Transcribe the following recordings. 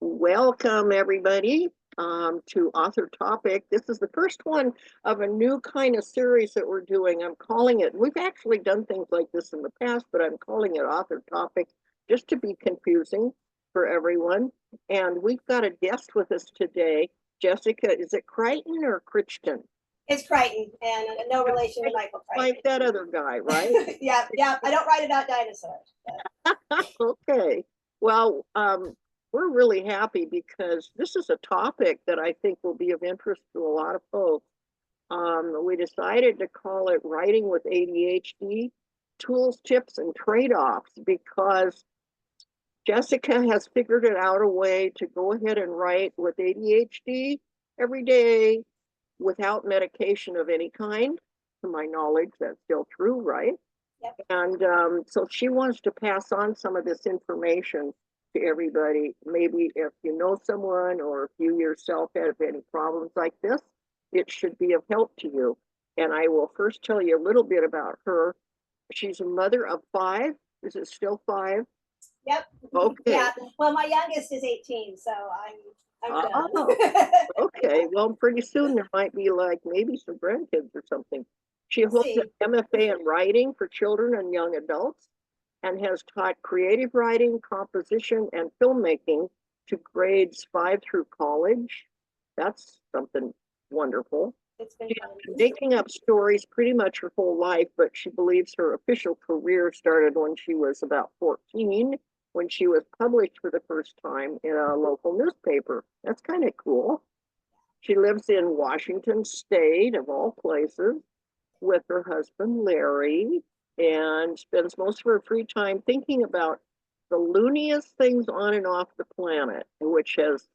Welcome, everybody, to Author Topic. This is the first one of a new kind of series that we're doing. I'm calling it, we've actually done things like this in the past, but I'm calling it Author Topic just to be confusing for everyone. And we've got a guest with us today. Jessica, is it Crichton or Crichton? It's Crichton, and no relation to Michael Crichton. Like that other guy, right? Yeah. I don't write about dinosaurs. Okay. Well, we're really happy because this is a topic that I think will be of interest to a lot of folks. We decided to call it Writing with ADHD, Tools, Tips, and Trade-Offs because Jessica has figured it out a way to go ahead and write with ADHD every day without medication of any kind. To my knowledge, that's still true, right? Yep. And so she wants to pass on some of this information to everybody. Maybe if you know someone or if you yourself have any problems like this, it should be of help to you. And I will first tell you a little bit about her. She's a mother of 5. Is it still 5? Yep. Okay. Yeah. Well, my youngest is 18, so I'm done. Okay. Well, pretty soon there might be like maybe some grandkids or something. She holds an MFA in writing for children and young adults and has taught creative writing, composition, and filmmaking to grades 5 through college. That's something wonderful. It's been She's been making up stories pretty much her whole life, but she believes her official career started when she was about 14, when she was published for the first time in a local newspaper. That's kind of cool. She lives in Washington State, of all places, with her husband, Larry, and spends most of her free time thinking about the looniest things on and off the planet, which has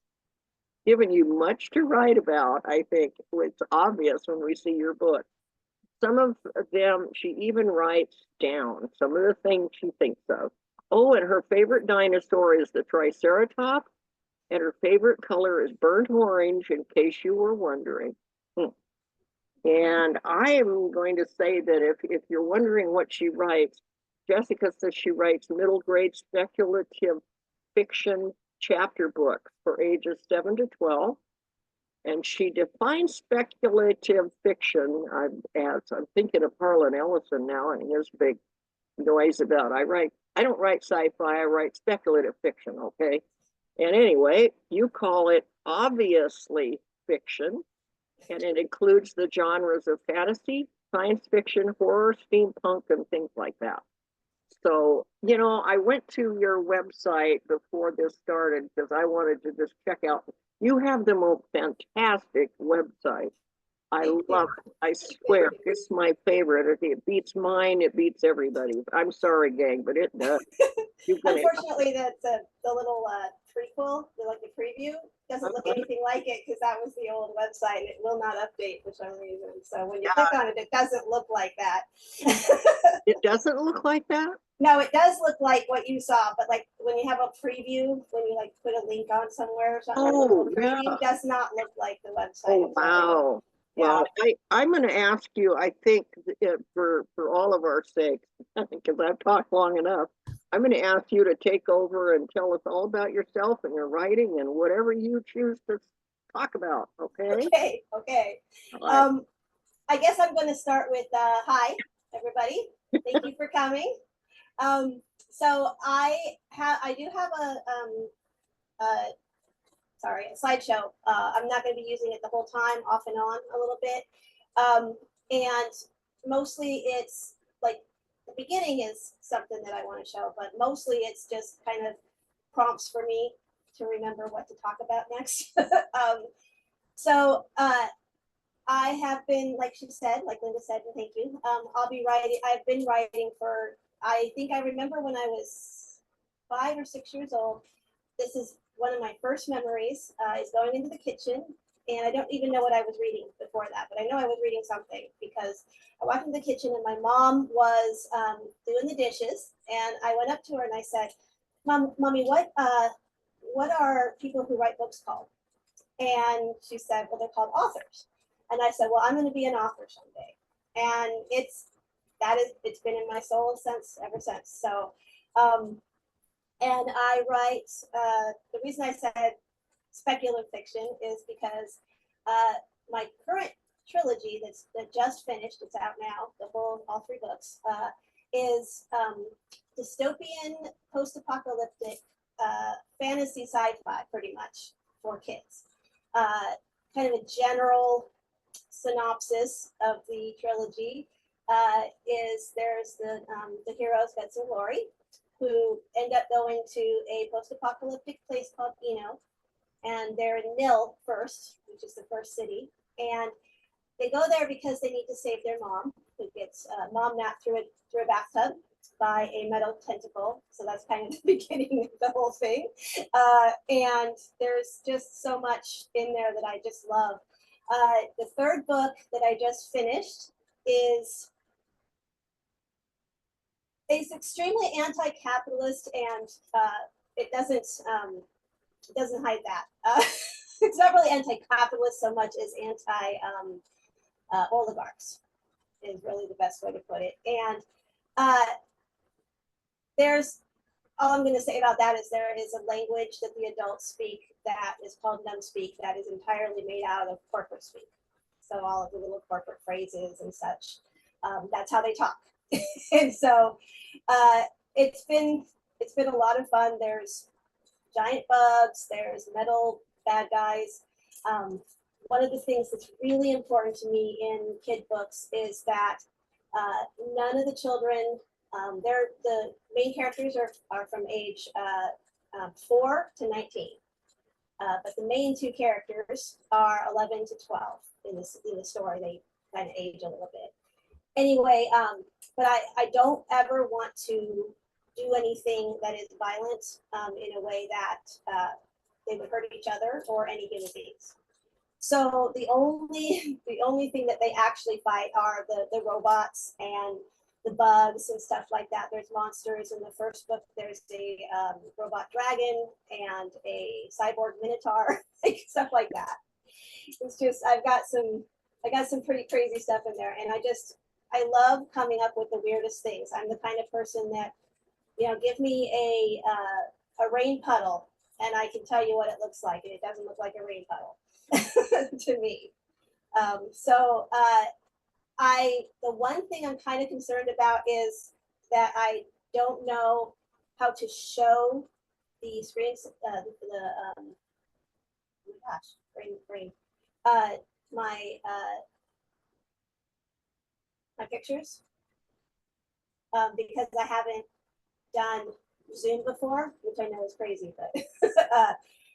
given you much to write about, I think. It's obvious when we see your book. Some of them she even writes down, some of the things she thinks of. Oh, and her favorite dinosaur is the Triceratops, and her favorite color is burnt orange, in case you were wondering. And I am going to say that if you're wondering what she writes, Jessica says she writes middle grade speculative fiction chapter books for ages 7 to 12. And she defines speculative fiction as I'm thinking of Harlan Ellison now and his big noise about I don't write sci-fi, I write speculative fiction, okay? And anyway, you call it obviously fiction, and it includes the genres of fantasy, science fiction, horror, steampunk, and things like that. So, I went to your website before this started because I wanted to just check out. You have the most fantastic website. I love it. I swear, it's my favorite. If it beats mine, it beats everybody. I'm sorry, gang, but it does. Unfortunately, the little prequel, like the preview, doesn't look anything like it because that was the old website and it will not update for some reason. So when you click on it, it doesn't look like that. It doesn't look like that? No, it does look like what you saw, but like when you have a preview, when you like put a link on somewhere or something, the preview does not look like the website. Oh, wow. Well, I'm going to ask you, I think, for all of our sakes, because I've talked long enough, I'm going to ask you to take over and tell us all about yourself and your writing and whatever you choose to talk about, okay? Okay. I guess I'm going to start with, hi, everybody. Thank you for coming. So I do have a slideshow. I'm not going to be using it the whole time, off and on a little bit. And mostly it's like the beginning is something that I want to show, but mostly it's just kind of prompts for me to remember what to talk about next. So I have been, like she said, like Linda said, and thank you. I've been writing for, I think I remember when I was 5 or 6 years old. This is one of my first memories, is going into the kitchen, and I don't even know what I was reading before that, but I know I was reading something because I walked into the kitchen and my mom was doing the dishes, and I went up to her and I said, Mommy, what are people who write books called? And she said, well, they're called authors. And I said, well, I'm going to be an author someday. And it's been in my soul ever since. So And I write, the reason I said speculative fiction is because my current trilogy that just finished, it's out now, all 3 books, is dystopian, post-apocalyptic fantasy sci-fi, pretty much, for kids. Kind of a general synopsis of the trilogy is there's the heroes, Betsy and Lori, who end up going to a post-apocalyptic place called Eno, and they're in Nil first, which is the first city, and they go there because they need to save their mom, who gets mom napped through a bathtub by a metal tentacle. So that's kind of the beginning of the whole thing. And there's just so much in there that I just love. The 3rd book that I just finished is extremely anti-capitalist, and it doesn't hide that. It's not really anti-capitalist so much as anti-oligarchs is really the best way to put it. And there's, all I'm going to say about that is there is a language that the adults speak that is called numbspeak that is entirely made out of corporate speak. So all of the little corporate phrases and such, that's how they talk. And so it's been a lot of fun. There's giant bugs, there's metal bad guys. One of the things that's really important to me in kid books is that none of the children, the main characters are from age 4 to 19. But the main 2 characters are 11 to 12 in the story. They kind of age a little bit. Anyway, but I don't ever want to do anything that is violent in a way that they would hurt each other or any human beings. So the only thing that they actually fight are the robots and the bugs and stuff like that. There's monsters in the first book. There's a robot dragon and a cyborg minotaur, like stuff like that. It's just I got some pretty crazy stuff in there, and I love coming up with the weirdest things. I'm the kind of person that, give me a rain puddle and I can tell you what it looks like, and it doesn't look like a rain puddle to me. The one thing I'm kind of concerned about is that I don't know how to show the screens, oh my gosh, brain, my pictures, because I haven't done Zoom before, which I know is crazy, but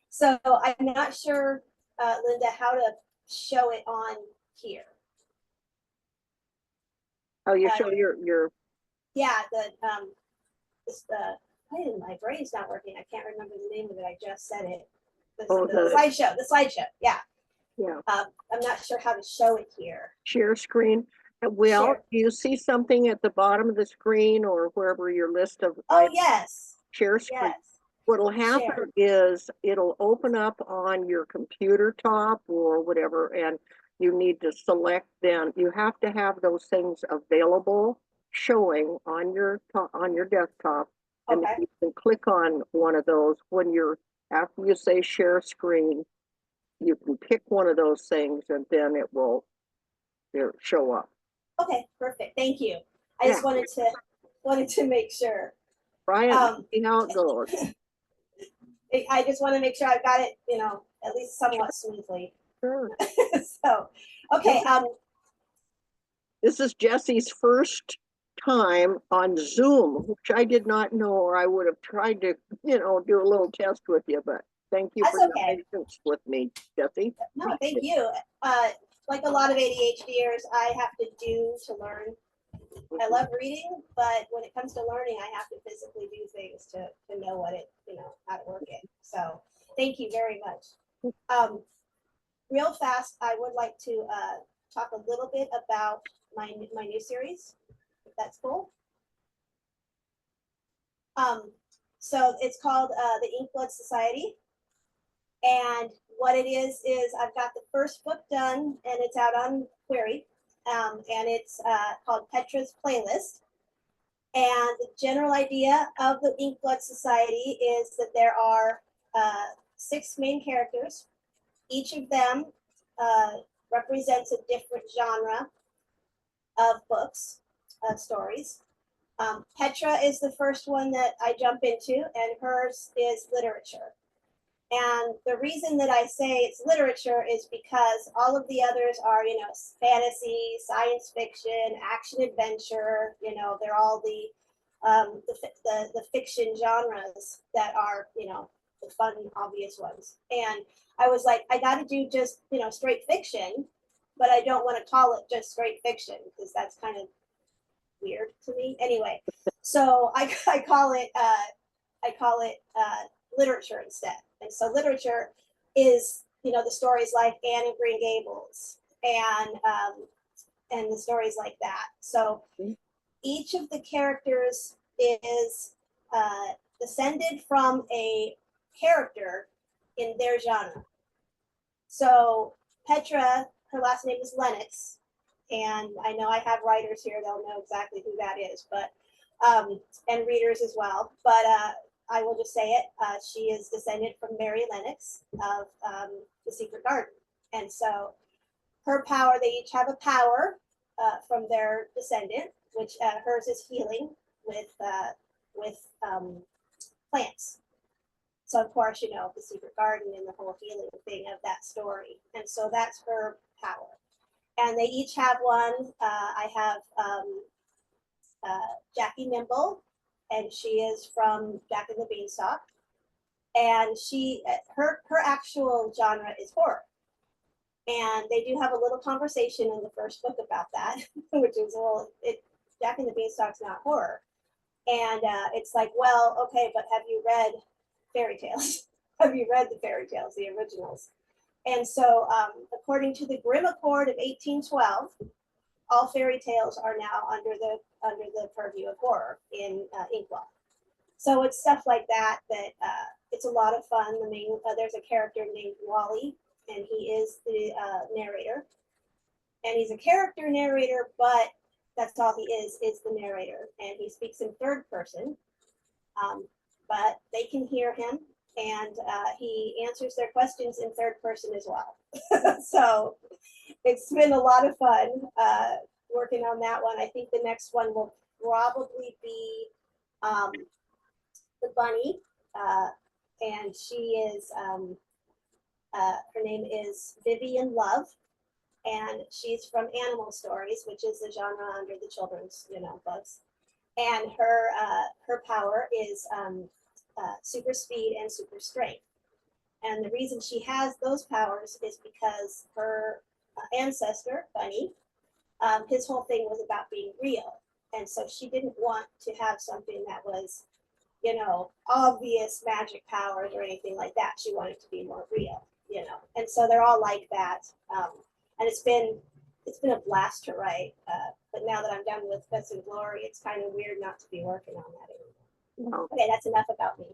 so I'm not sure, Linda, how to show it on here. Oh, you show your yeah, my brain's not working. I can't remember the name of it. I just said it. The slideshow. Yeah. I'm not sure how to show it here. Share screen. Well, do you see something at the bottom of the screen or wherever your list of yes. Share screen? Yes. What'll happen is it'll open up on your computer top or whatever, and you need to select then. You have to have those things available showing on your desktop. And you can click on one of those after you say share screen, you can pick one of those things and then it will show up. Okay, perfect. Thank you. I just wanted to make sure. Brian, see how it goes. I just want to make sure I've got it, at least somewhat smoothly. Sure. So, okay. This is Jesse's first time on Zoom, which I did not know, or I would have tried to, do a little test with you, but thank you for your patience with me, Jesse. No, thank you. Like a lot of ADHDers, I have to do to learn. I love reading, but when it comes to learning, I have to physically do things to know what it, how to work it. So thank you very much. Real fast, I would like to talk a little bit about my new series, if that's cool. So it's called the Inkblood Society. And what it is I've got the first book done, and it's out on Query. And it's called Petra's Playlist. And the general idea of the Ink Blood Society is that there are 6 main characters. Each of them represents a different genre of books, of stories. Petra is the first one that I jump into, and hers is literature. And the reason that I say it's literature is because all of the others are, you know, fantasy, science fiction, action adventure. You know, they're all the fiction genres that are, you know, the fun, obvious ones. And I was like, I got to do just, you know, straight fiction, but I don't want to call it just straight fiction because that's kind of weird to me. Anyway, so I call it literature instead. And so literature is, you know, the stories like Anne of Green Gables and the stories like that. So each of the characters is descended from a character in their genre. So Petra, her last name is Lennox, and I know I have writers here, they'll know exactly who that is, but and readers as well. But I will just say it. She is descended from Mary Lennox of The Secret Garden. And so her power, they each have a power from their descendant, which hers is healing with plants. So of course, you know, The Secret Garden and the whole healing thing of that story. And so that's her power. And they each have one. I have Jackie Nimble, and she is from Jack and the Beanstalk. And her actual genre is horror. And they do have a little conversation in the first book about that, which is, well, Jack and the Beanstalk's not horror. And it's like, well, okay, but have you read fairy tales? Have you read the fairy tales, the originals? And so, according to the Grimm Accord of 1812, all fairy tales are now under the purview of horror in Inkwell. So it's stuff like that it's a lot of fun. There's a character named Wally, and he is the narrator. And he's a character narrator, but that's all he is the narrator. And he speaks in third person, but they can hear him, and he answers their questions in third person as well. So it's been a lot of fun working on that one. I think the next one will probably be the bunny, and she is, her name is Vivian Love, and she's from Animal Stories, which is the genre under the children's, you know, books. And her power is super speed and super strength. And the reason she has those powers is because her ancestor, Bunny, his whole thing was about being real. And so she didn't want to have something that was, you know, obvious magic powers or anything like that. She wanted to be more real, you know. And so they're all like that. And it's been a blast to write. But now that I'm done with Guts and Glory, it's kind of weird not to be working on that anymore. Okay, that's enough about me.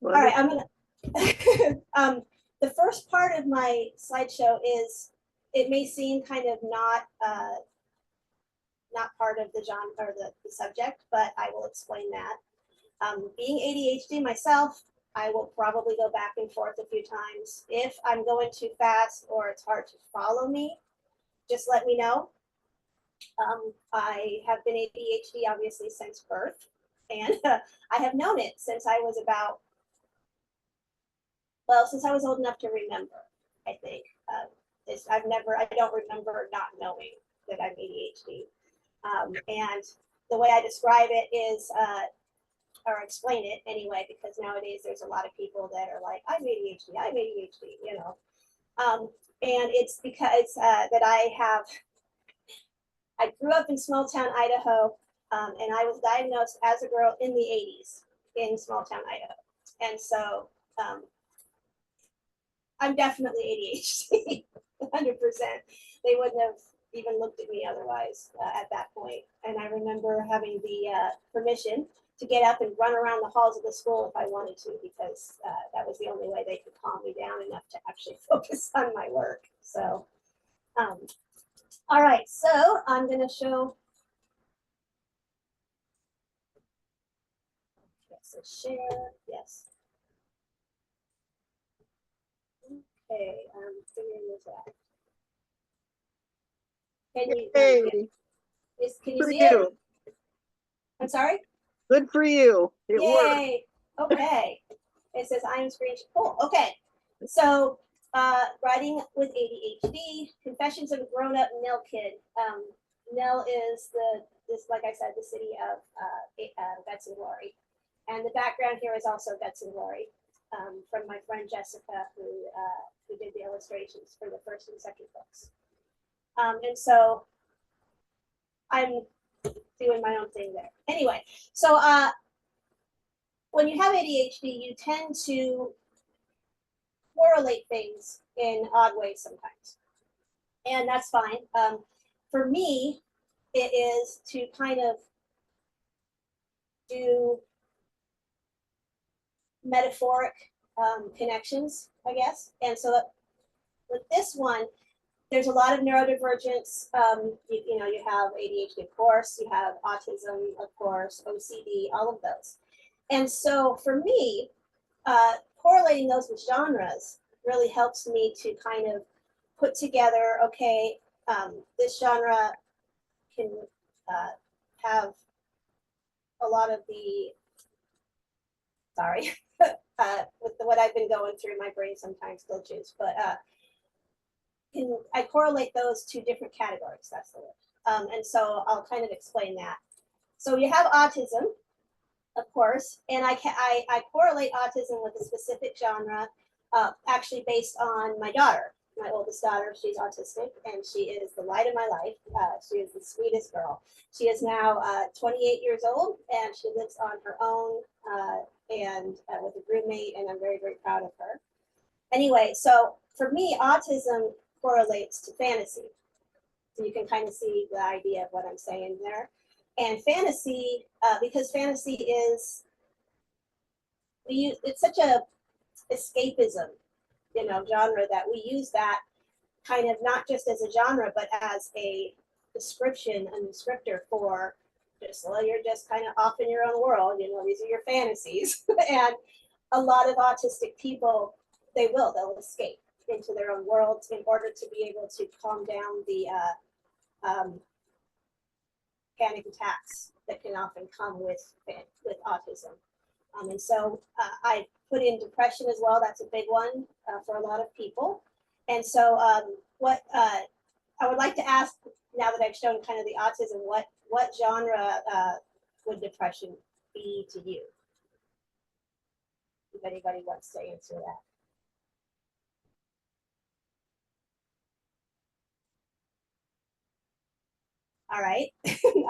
All right, I'm gonna. The first part of my slideshow is, it may seem kind of not part of the genre or the subject, but I will explain that. Being ADHD myself, I will probably go back and forth a few times. If I'm going too fast or it's hard to follow me, just let me know. I have been ADHD obviously since birth, and I have known it since I was since I was old enough to remember, I think. I don't remember not knowing that I'm ADHD. And the way I describe it is, or explain it anyway, because nowadays there's a lot of people that are like, I'm ADHD, you know. And it's because that I grew up in small town Idaho, and I was diagnosed as a girl in the 80s in small town Idaho. And so I'm definitely ADHD, 100%. They wouldn't have even looked at me otherwise at that point. And I remember having the permission to get up and run around the halls of the school if I wanted to, because that was the only way they could calm me down enough to actually focus on my work. So All right, so I'm going to show. Yes, so share. Yes. Okay, I'm figuring this out. Can you? Hey, Can you for see it? you. I'm sorry. Good for you. It worked. Yay! Okay. It says I am screen. Cool. Okay. So, writing with ADHD, Confessions of a Grown-Up Nell Kid. Nell is like I said, the city of Guts and Glory, and the background here is also Guts and Glory, from my friend Jessica, who did the illustrations for the first and second books. And so I'm doing my own thing there. Anyway, so when you have ADHD, you tend to correlate things in odd ways sometimes, and that's fine. For me, it is to kind of do metaphoric connections, I guess. And so with this one, there's a lot of neurodivergence. You have ADHD, of course, you have autism, of course, OCD, all of those. And so for me, correlating those with genres really helps me to kind of put together, okay, this genre can have a lot of the, sorry, with what I've been going through, my brain sometimes glitches, but I correlate those to different categories, that's the word. And so I'll kind of explain that. So you have autism, of course, and I correlate autism with a specific genre, actually based on my daughter, my oldest daughter. She's autistic, and she is the light of my life. She is the sweetest girl. She is now 28 years old, and she lives on her own and with a roommate, and I'm very, very proud of her. Anyway, so for me, autism correlates to fantasy. So you can kind of see the idea of what I'm saying there. And fantasy, because fantasy is, it's such a escapism, genre, that we use that kind of not just as a genre, but as a description, a descriptor for just, well, you're just kind of off in your own world, these are your fantasies. And a lot of autistic people, they'll escape into their own worlds in order to be able to calm down the panic attacks that can often come with autism. And so I put in depression as well. That's a big one for a lot of people. And so what I would like to ask, now that I've shown kind of the autism, what genre would depression be to you? If anybody wants to answer that. All right,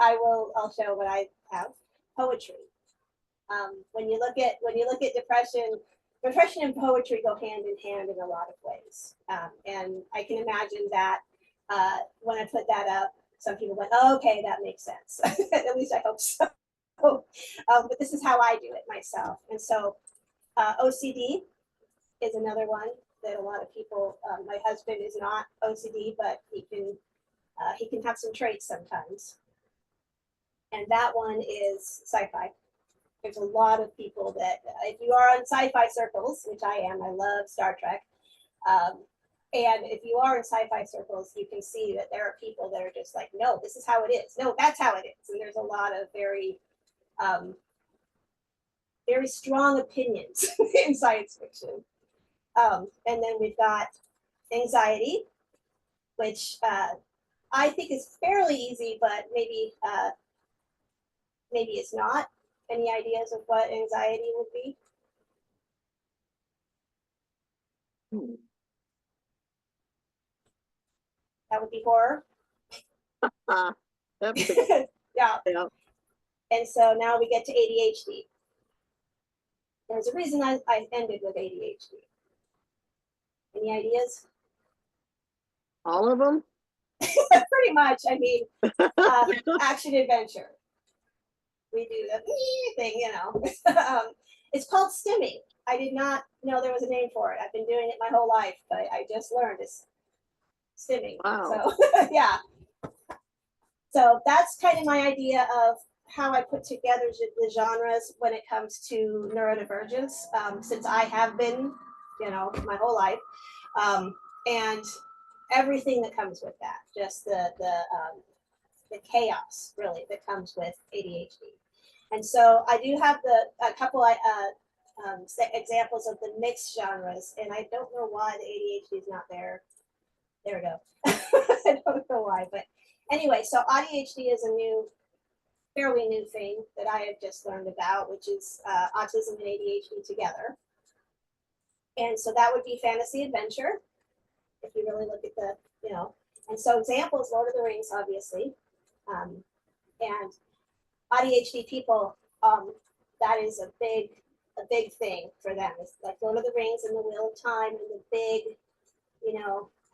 I'll show what I have. Poetry. When you look at depression and poetry go hand in hand in a lot of ways. And I can imagine that when I put that up, some people went, oh, okay, that makes sense. At least I hope so. But this is how I do it myself. And so OCD is another one that a lot of people, my husband is not OCD, but he can have some traits sometimes. And that one is sci-fi. There's a lot of people that, if you are on sci-fi circles, which I am, I love Star Trek. And if you are in sci-fi circles, you can see that there are people that are just like, no, this is how it is. No, that's how it is. And there's a lot of very, very strong opinions in science fiction. And then we've got anxiety, which I think is fairly easy, but maybe it's not. Any ideas of what anxiety would be? That would be horror. That was Yeah. yeah. And so now we get to ADHD. There's a reason I ended with ADHD. Any ideas? All of them? Pretty much. I mean, action adventure. We do the thing, it's called stimming. I did not know there was a name for it. I've been doing it my whole life, but I just learned it's stimming. Wow. So yeah. So that's kind of my idea of how I put together the genres when it comes to neurodivergence, since I have been, my whole life, and everything that comes with that, just the chaos really that comes with ADHD. And so I do have a couple examples of the mixed genres, and I don't know why the ADHD is not there. There we go. I don't know why, but anyway, so ADHD is a fairly new thing that I have just learned about, which is autism and ADHD together. And so that would be fantasy adventure, if you really look at and so examples, Lord of the Rings, obviously, and ADHD people, that is a big thing for them. It's like Lord of the Rings and the Wheel of Time and the big,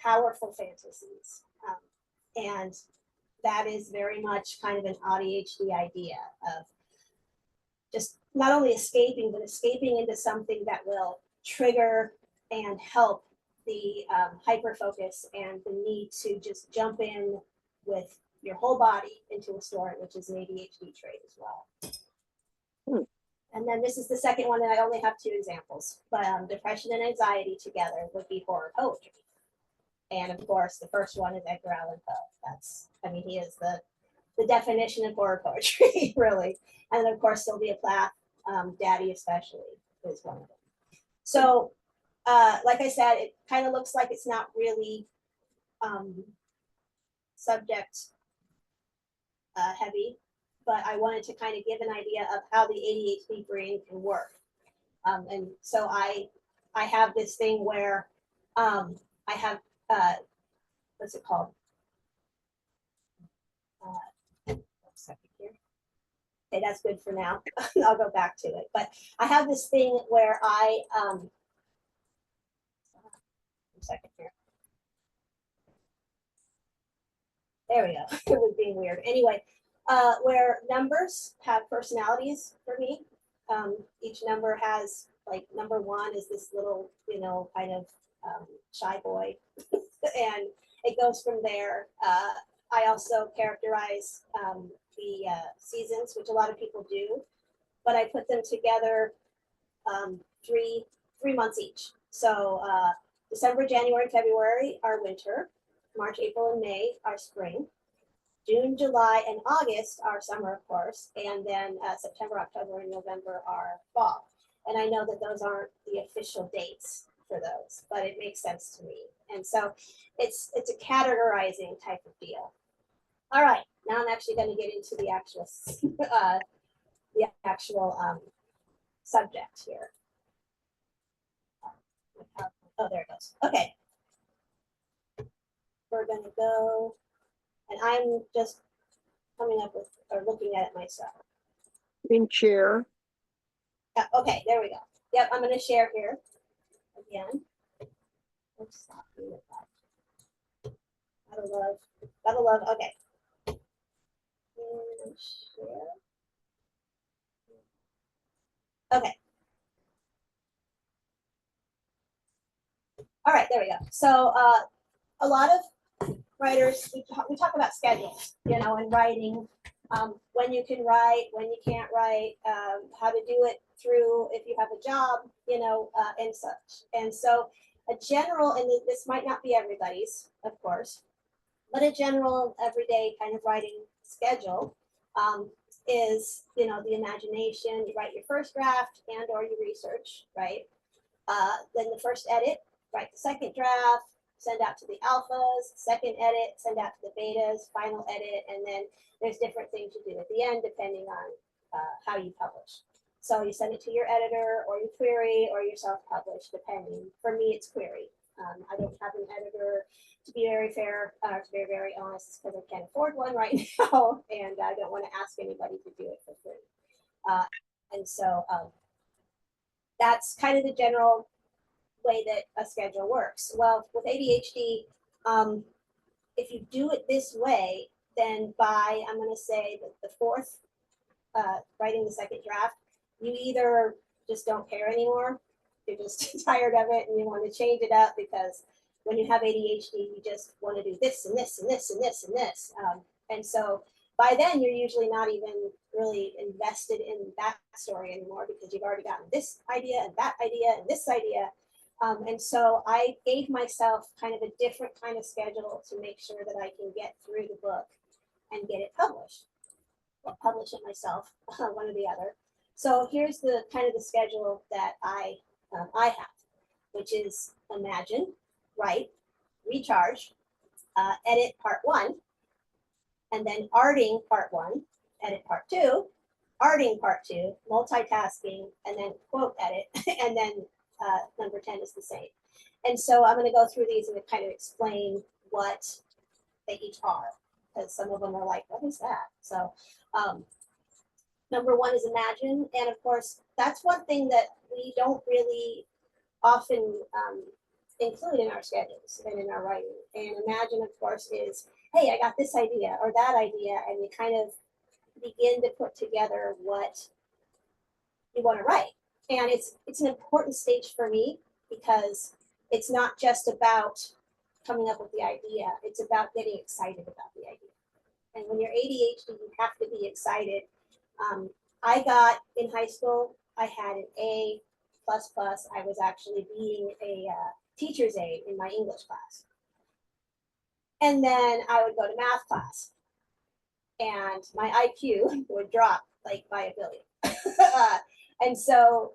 powerful fantasies. And that is very much kind of an ADHD idea of just not only escaping, but escaping into something that will trigger and help the hyper focus and the need to just jump in with your whole body into a story, which is an ADHD trait as well. And then this is the second one, and I only have two examples, but depression and anxiety together would be horror poetry. And of course, the first one is Edgar Allan Poe. He is the definition of horror poetry, really. And then of course, Sylvia Plath, Daddy especially, is one of them. So, like I said, it kind of looks like it's not really subject heavy, but I wanted to kind of give an idea of how the ADHD brain can work. And so I have this thing where I have, what's it called? Second here. Okay, that's good for now. I'll go back to it. But I have this thing where second here. There we go. It was being weird. Anyway, where numbers have personalities for me. Each number has, like, number one is this little, kind of shy boy. And it goes from there. I also characterize the seasons, which a lot of people do, but I put them together 3 months each. So December, January, and February are winter. March, April, and May are spring. June, July, and August are summer, of course, and then September, October, and November are fall. And I know that those aren't the official dates for those, but it makes sense to me. And so it's a categorizing type of deal. All right, now I'm actually going to get into the actual subject here. Oh, there it goes. Okay. We're going to go, and I'm just coming up with, or looking at it myself. In share. Yeah, okay, there we go. Yep, I'm going to share here again. Let's stop doing that. Gotta love, okay. And share. Okay. All right, there we go. So a lot of writers, we talk about schedules, and writing, when you can write, when you can't write, how to do it through if you have a job, and such. And so a general, and this might not be everybody's, of course, but a general everyday kind of writing schedule is, the imagination. You write your first draft and or you research, right? Then the first edit, write the second draft, send out to the alphas, second edit, send out to the betas, final edit, and then there's different things you do at the end depending on how you publish. So you send it to your editor, or you query, or you self-publish, depending. For me, it's query. I don't have an editor, to be very fair, to be very honest, because I can't afford one right now, and I don't want to ask anybody to do it for free. And so that's kind of the general way that a schedule works. Well, with ADHD, if you do it this way, then by, I'm going to say, the fourth, writing the second draft, you either just don't care anymore, you're just tired of it, and you want to change it up, because when you have ADHD, you just want to do this and this and this and this and this. And so by then you're usually not even really invested in that story anymore because you've already gotten this idea and that idea and this idea. And so I gave myself kind of a different kind of schedule to make sure that I can get through the book and get it published, or publish it myself, one or the other. So here's the kind of the schedule that I have, which is imagine, write, recharge, edit part 1, and then arting part 1, edit part 2, arting part 2, multitasking, and then quote edit, and then number 10 is the same. And so I'm going to go through these and kind of explain what they each are, because some of them are like, what is that? So number 1 is imagine. And of course, that's one thing that we don't really often include in our schedules and in our writing. And imagine, of course, is, hey, I got this idea or that idea, and you kind of begin to put together what you want to write. And it's an important stage for me because it's not just about coming up with the idea, it's about getting excited about the idea. And when you're ADHD, you have to be excited. I got in high school, I had an A++. I was actually being a teacher's aide in my English class. And then I would go to math class and my IQ would drop like by 1 billion. And so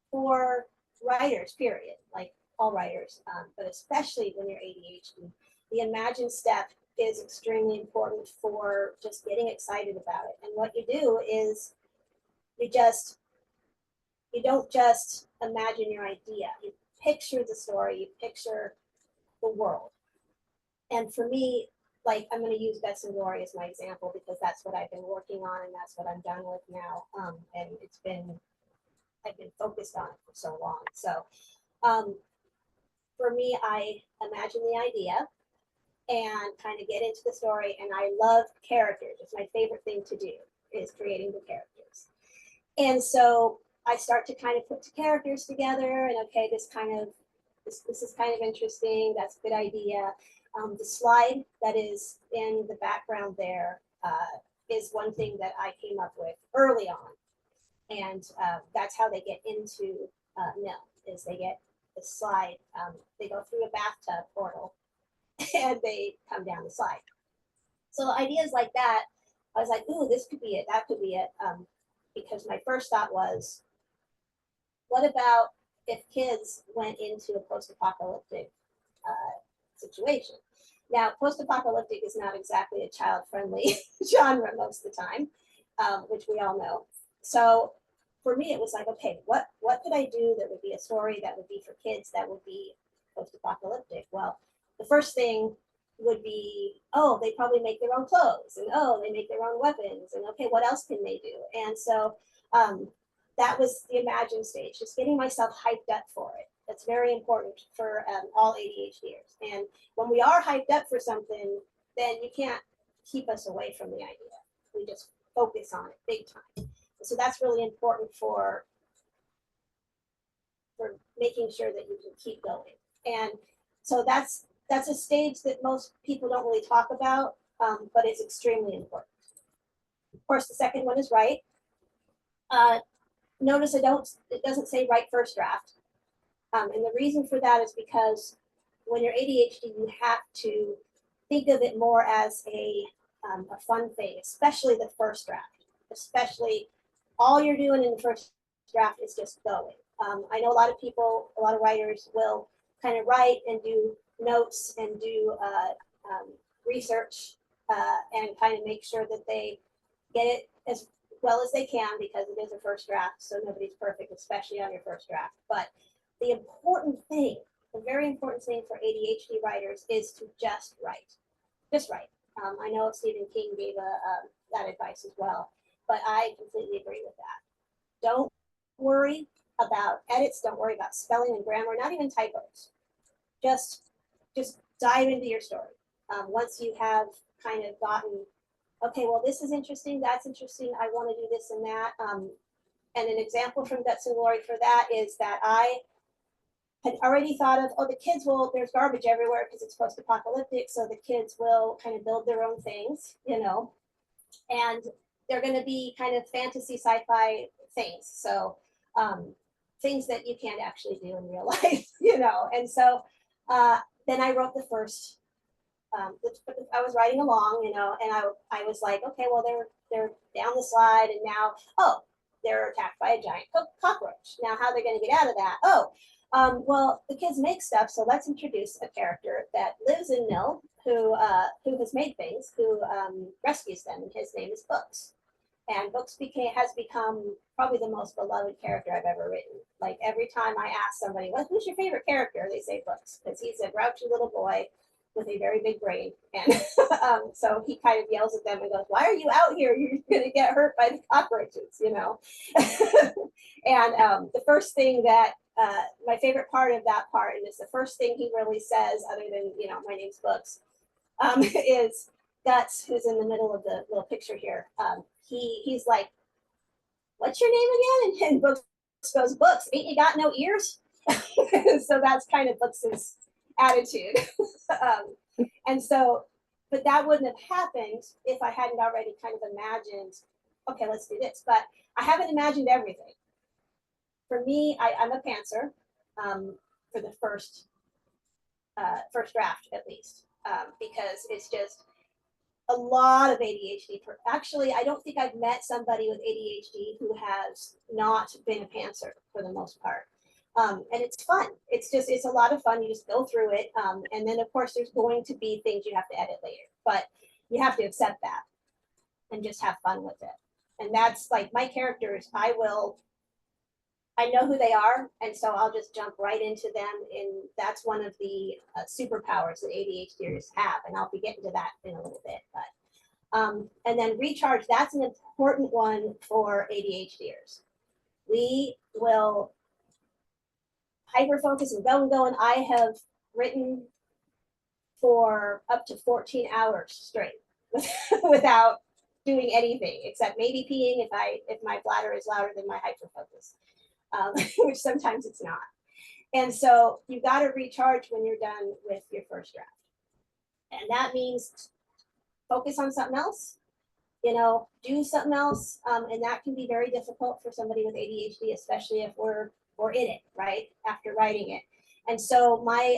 for writers, period, like all writers, but especially when you're ADHD, the imagine step is extremely important for just getting excited about it. And what you do is you don't just imagine your idea, you picture the story, you picture the world. And for me, like, I'm going to use Guts and Glory as my example because that's what I've been working on and that's what I'm done with now. And I've been focused on it for so long. So for me, I imagine the idea and kind of get into the story. And I love characters. It's my favorite thing to do is creating the characters. And so I start to kind of put the characters together and okay, this is kind of interesting. That's a good idea. The slide that is in the background there is one thing that I came up with early on. And that's how they get into NIL, is they get the slide. They go through a bathtub portal and they come down the slide. So ideas like that, I was like, ooh, this could be it, that could be it. Because my first thought was, what about if kids went into a post-apocalyptic situation? Now, post-apocalyptic is not exactly a child-friendly genre most of the time, which we all know. So for me, it was like, okay, what could I do that would be a story that would be for kids that would be post-apocalyptic? Well, the first thing would be, oh, they probably make their own clothes, and oh, they make their own weapons, and okay, what else can they do? And so that was the imagine stage, just getting myself hyped up for it. That's very important for all ADHDers. And when we are hyped up for something, then you can't keep us away from the idea. We just focus on it big time. So that's really important for making sure that you can keep going. And so that's a stage that most people don't really talk about, but it's extremely important. Of course, the second one is write. Notice it doesn't say write first draft. And the reason for that is because when you're ADHD, you have to think of it more as a fun thing, especially the first draft. Especially all you're doing in the first draft is just going. I know a lot of writers will kind of write and do notes and do research and kind of make sure that they get it as well as they can because it is a first draft, so nobody's perfect, especially on your first draft. But the important thing, the very important thing for ADHD writers is to just write. Just write. I know Stephen King gave that advice as well, but I completely agree with that. Don't worry about edits, don't worry about spelling and grammar, not even typos. Just dive into your story. Once you have kind of gotten, okay, well, this is interesting, that's interesting, I want to do this and that. And an example from Guts and Glory for that is that I had already thought of, oh, the kids will, there's garbage everywhere because it's post-apocalyptic, so the kids will kind of build their own things, you know, and they're going to be kind of fantasy sci-fi things. So things that you can't actually do in real life, you know. And so then I wrote the first, I was writing along, you know, and I was like, okay, well, they're down the slide, and now, oh, they're attacked by a giant cockroach. Now, how are they going to get out of that? Oh, well, the kids make stuff, so let's introduce a character that lives in Mill who has made things, who rescues them, and his name is Books. And Books has become probably the most beloved character I've ever written. Like every time I ask somebody, well, who's your favorite character? They say Books, because he's a grouchy little boy with a very big brain. And so he kind of yells at them and goes, why are you out here? You're going to get hurt by the cockroaches, you know? And the first thing that, my favorite part of that part, and it's the first thing he really says, other than, you know, my name's Books, is Guts, who's in the middle of the little picture here. He's like, what's your name again? And Books goes, Books, ain't you got no ears? So that's kind of Books's attitude. And so, but that wouldn't have happened if I hadn't already kind of imagined, okay, let's do this. But I haven't imagined everything. For me, I'm a pantser for the first draft, at least, because it's just a lot of ADHD. Actually, I don't think I've met somebody with ADHD who has not been a pantser for the most part. And it's fun. It's a lot of fun. You just go through it. And then, of course, there's going to be things you have to edit later. But you have to accept that and just have fun with it. And that's like my characters. I know who they are, and so I'll just jump right into them. And that's one of the superpowers that ADHDers have. And I'll be getting to that in a little bit. But and then recharge, that's an important one for ADHDers. We will hyper focus and go. And I have written for up to 14 hours straight without doing anything except maybe peeing if my bladder is louder than my hyper focus, which sometimes it's not. And so you got to recharge when you're done with your first draft. And that means focus on something else, you know, do something else. And that can be very difficult for somebody with ADHD, especially if we're in it, right, after writing it. And so my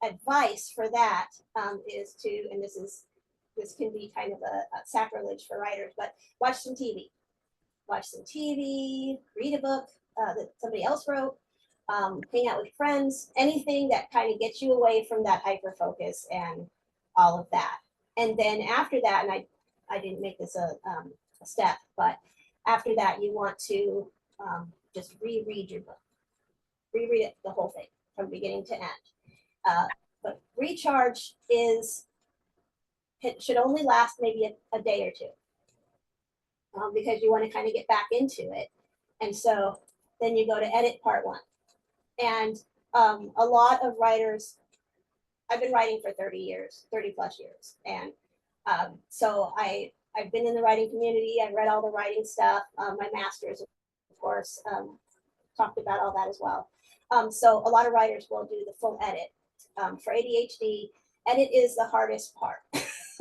advice for that is to, and this can be kind of a sacrilege for writers, but watch some TV. Watch some TV, read a book that somebody else wrote, hang out with friends, anything that kind of gets you away from that hyper focus and all of that. And then after that, and I didn't make this a step, but after that, you want to just reread your book. Reread it, the whole thing, from beginning to end. But recharge it should only last maybe a day or two, because you want to kind of get back into it. And so then you go to edit part one. And a lot of writers, I've been writing for 30 plus years. And so I've been in the writing community. I've read all the writing stuff. My master's, of course, talked about all that as well. So a lot of writers will do the full edit. For ADHD, edit is the hardest part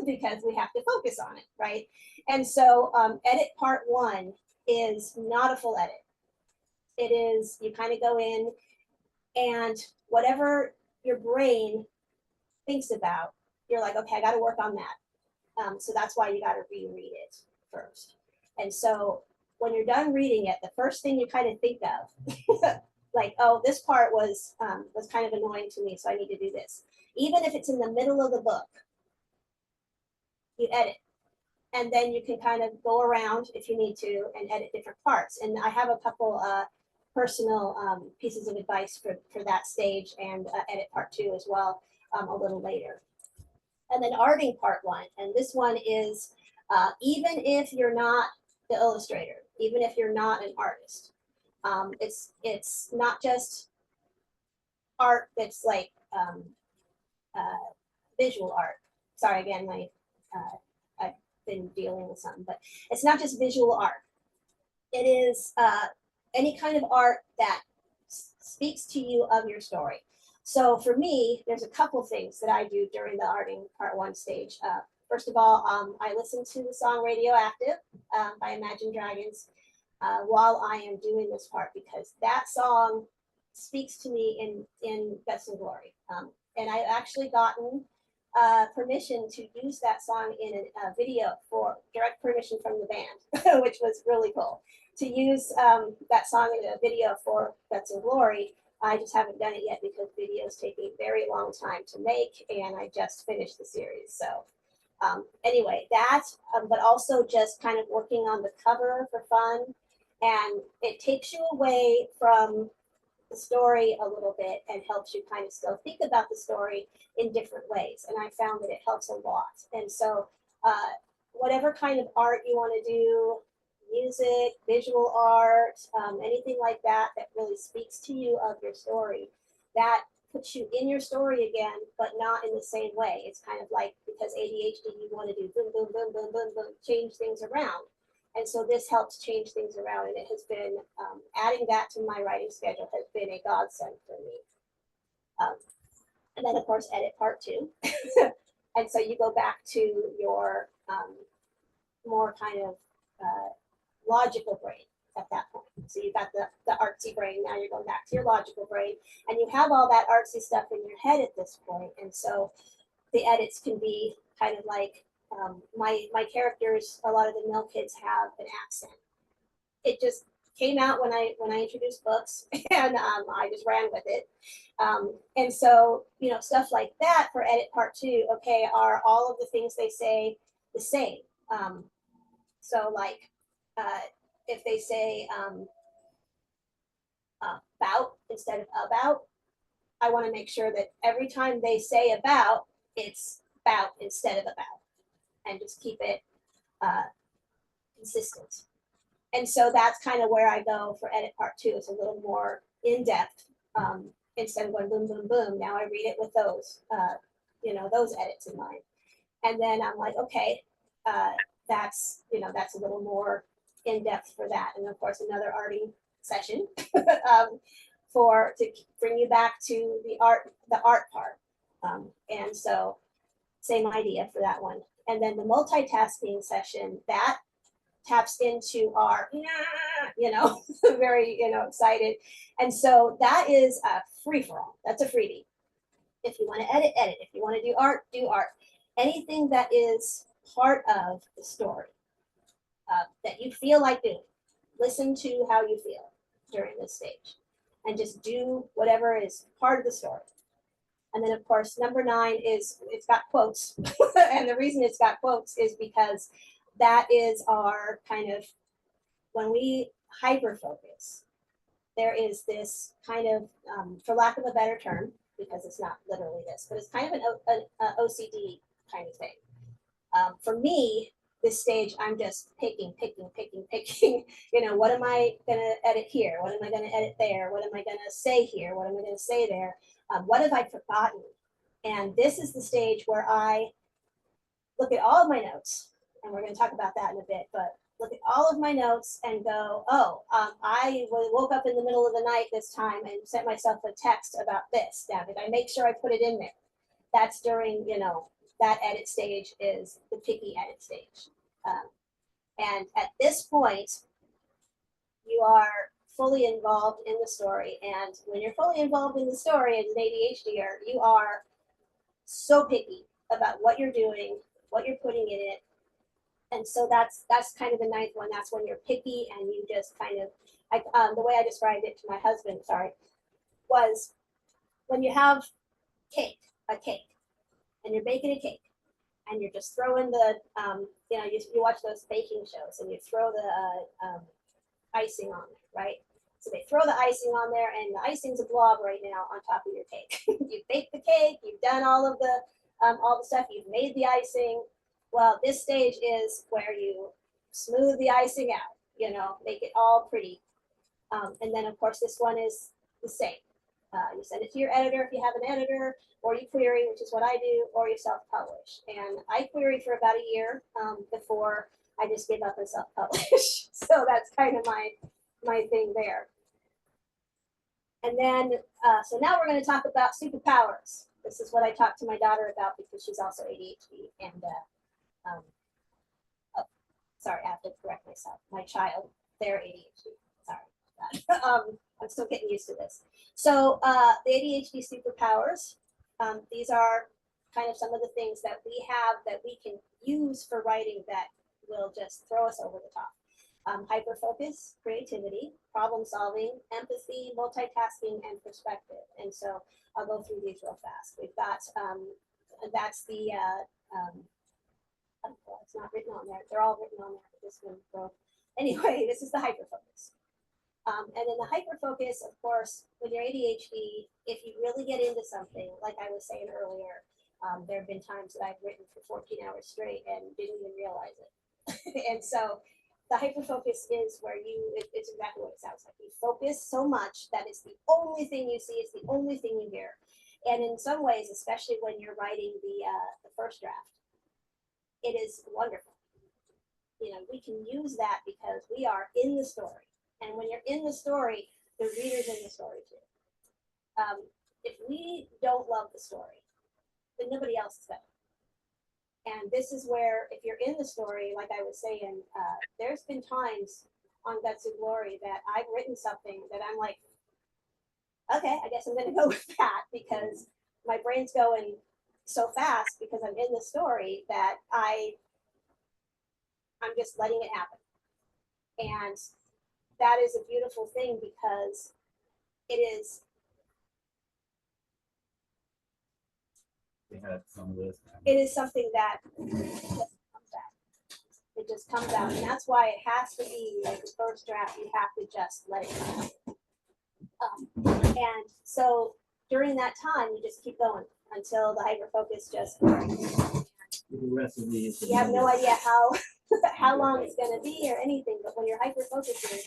because we have to focus on it, right? And so edit part one is not a full edit. It is, you kind of go in and whatever your brain thinks about, you're like, okay, I got to work on that. So that's why you got to reread it first. And so when you're done reading it, the first thing you kind of think of, like, oh, this part was kind of annoying to me, so I need to do this. Even if it's in the middle of the book, you edit. And then you can kind of go around if you need to and edit different parts. And I have a couple personal pieces of advice for that stage and edit part two as well a little later. And then arting part one. And this one is even if you're not the illustrator, even if you're not an artist, it's not just art that's like visual art. Sorry, again, I've been dealing with something, but it's not just visual art. It is any kind of art that speaks to you of your story. So for me, there's a couple things that I do during the arting part one stage. First of all, I listen to the song Radioactive by Imagine Dragons while I am doing this part, because that song speaks to me in Guts and Glory. And I've actually gotten permission to use that song in a video, for direct permission from the band, which was really cool. To use that song in a video for Guts and Glory. I just haven't done it yet because videos take a very long time to make, and I just finished the series. So anyway, that, but also just kind of working on the cover for fun. And it takes you away from the story a little bit and helps you kind of still think about the story in different ways. And I found that it helps a lot. And so whatever kind of art you want to do, music, visual art, anything like that, that really speaks to you of your story, that puts you in your story again, but not in the same way. It's kind of like, because ADHD, you want to do boom, boom, boom, boom, boom, boom, change things around. And so this helps change things around, and it has been, adding that to my writing schedule has been a godsend for me. And then of course, edit part two. And so you go back to your more kind of logical brain at that point. So you've got the artsy brain, now you're going back to your logical brain, and you have all that artsy stuff in your head at this point. And so the edits can be kind of like, my characters, a lot of the mill kids have an accent. It just came out when I introduced books, and I just ran with it. And so, you know, stuff like that for edit part two, okay, are all of the things they say the same? So like, if they say about instead of about, I want to make sure that every time they say about, it's about instead of about, and just keep it consistent. And so that's kind of where I go for edit part two. It's a little more in depth. Instead of going boom, boom, boom, now I read it with those, you know, those edits in mind. And then I'm like, okay, that's, you know, that's a little more in depth for that. And of course, another arting session to bring you back to the art part. And so same idea for that one. And then the multitasking session, that taps into our, you know, very, you know, excited. And so that is a free for all. That's a freebie. If you want to edit, edit. If you want to do art, do art. Anything that is part of the story that you feel like doing, listen to how you feel during this stage, and just do whatever is part of the story. And then of course, number 9 is, it's got quotes. And the reason it's got quotes is because that is our kind of, when we hyper focus, there is this kind of, for lack of a better term, because it's not literally this, but it's kind of an OCD kind of thing. For me, this stage, I'm just picking. You know, what am I gonna edit here? What am I gonna edit there? What am I gonna say here? What am I gonna say there? What have I forgotten? And this is the stage where I look at all of my notes, and we're gonna talk about that in a bit, but look at all of my notes and go, oh, I woke up in the middle of the night this time and sent myself a text about this. Now, did I make sure I put it in there? That's during, you know, that edit stage is the picky edit stage. And at this point, you are fully involved in the story. And when you're fully involved in the story as an ADHDer, you are so picky about what you're doing, what you're putting in it. And so that's kind of the 9th one. That's when you're picky and you just kind of, the way I described it to my husband, was when you have a cake, and you're baking a cake, and you're just throwing the, you know, you watch those baking shows and you throw the icing on there, right? So they throw the icing on there, and the icing's a blob right now on top of your cake. You've baked the cake, you've done all the stuff, you've made the icing. Well, this stage is where you smooth the icing out, you know, make it all pretty. And then of course, this one is the same. You send it to your editor if you have an editor, or you query, which is what I do, or you self-publish. And I queried for about a year before I just gave up and self-publish. So that's kind of my thing there. And then, so now we're going to talk about superpowers. This is what I talked to my daughter about because she's also ADHD. And, oh, sorry, I have to correct myself. My child, they're ADHD. Sorry. I'm still getting used to this. So the ADHD superpowers, these are kind of some of the things that we have that we can use for writing that will just throw us over the top. Hyperfocus, creativity, problem solving, empathy, multitasking, and perspective. And so I'll go through these real fast. We've got, that's the, oh, it's not written on there. They're all written on there. This one broke. Anyway, this is the hyperfocus. And then the hyperfocus, of course, when you're ADHD, if you really get into something, like I was saying earlier, there have been times that I've written for 14 hours straight and didn't even realize it. And so the hyperfocus is where it's exactly what it sounds like. You focus so much that it's the only thing you see, it's the only thing you hear. And in some ways, especially when you're writing the first draft, it is wonderful. You know, we can use that because we are in the story. And when you're in the story, the reader's in the story too. If we don't love the story, then nobody else is going. And this is where, if you're in the story, like I was saying, there's been times on Guts and Glory that I've written something that I'm like, okay, I guess I'm going to go with that because my brain's going so fast because I'm in the story that I'm just letting it happen. And that is a beautiful thing because it is. It is something that just comes out. It just comes out, and that's why it has to be like the first draft. You have to just let it go. And so during that time, you just keep going until the hyperfocus just. You have no idea how long it's going to be or anything, but when you're hyper-focusing,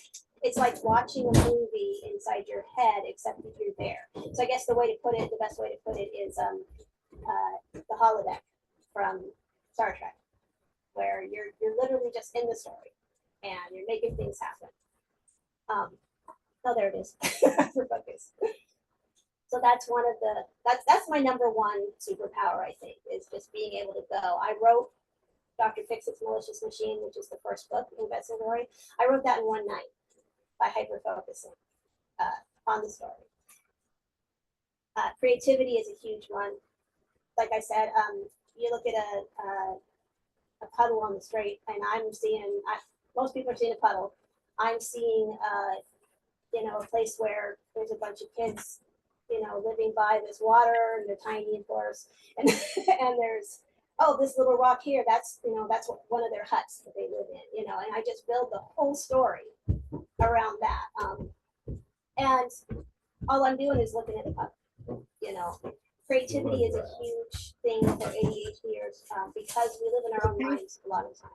it's like watching a movie inside your head, except that you're there. So I guess the best way to put it is the holodeck from Star Trek, where you're literally just in the story and you're making things happen. Oh, there it is. Hyper-focus. So that's one of that's my number one superpower, I think, is just being able to go. I wrote Dr. Fixit's Malicious Machine, which is the first book in Guts and Glory. I wrote that in one night by hyper-focusing on the story. Creativity is a huge one. Like I said, you look at a puddle on the street, and I'm seeing, most people are seeing a puddle. I'm seeing, a place where there's a bunch of kids, living by this water, and they're tiny, of course, and and there's, oh, this little rock here, that's one of their huts that they live in, and I just build the whole story around that. And all I'm doing is looking at the puddle, Creativity is a huge thing for ADHDers because we live in our own minds a lot of the time.